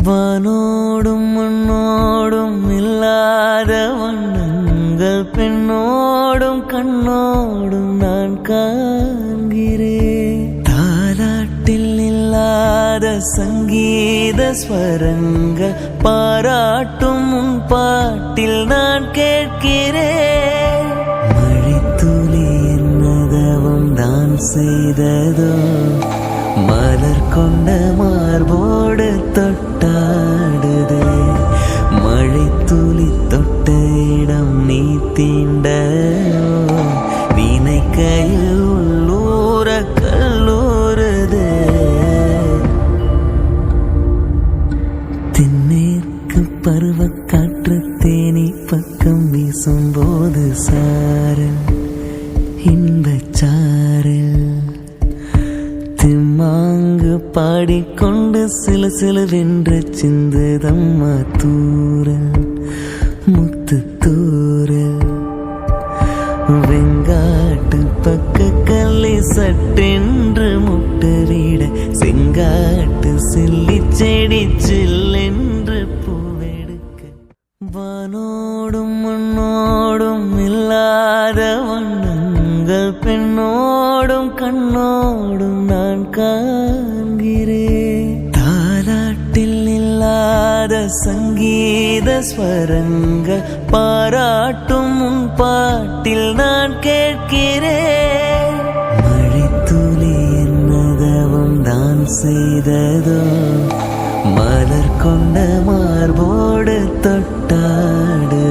வானோடும் மண்ணோடும் இல்லாத வண்ணங்கள் பெண்ணோடும் கண்ணோடும் நான் காண்கிறேன். தாலாட்டில் இல்லாத சங்கீத ஸ்வரங்கள் பாராட்டும் உன் பாட்டில் நான் கேட்கிறேன். மழைத்துளி என்னதவம் தான் செய்ததோ, மலர் கொண்ட மார்போடு தொட்டாடுதே. மழை துளி தொட்ட இடம் நீ தீண்ட, வீணை கையில் உள்ளூர கல்லூருதே. தென்னேற்கு பருவக்காற்று தேனி பக்கம் வீசும்போது சாரல் இன்பச்சாரல் திம்மாங்கு பாடிக்கொண்டு சில சிலவென்று சிந்துதம்மா தூரல் முத்து தூரல். வெங்காட்டு பக்க கல்லி சட்டென்று முட்டவிட செங்காட்டு சில்லி செடி சில்லென்று பூவெடுக்க. வானோடும் மண்ணோடும் இல்லாத வண்ணங்கள் பெண்ணோடும் கண்ணோடும் நான் காண்கிறேன். தாலாட்டில் இல்லாத சங்கீத ஸ்வரங்கள் பாராட்டும் உன் பாட்டில் நான் கேட்கிறேன். மழைத்துளி என்னதவம் தான் செய்ததோ, மலர் கொண்ட மார்போடு தொட்டாடு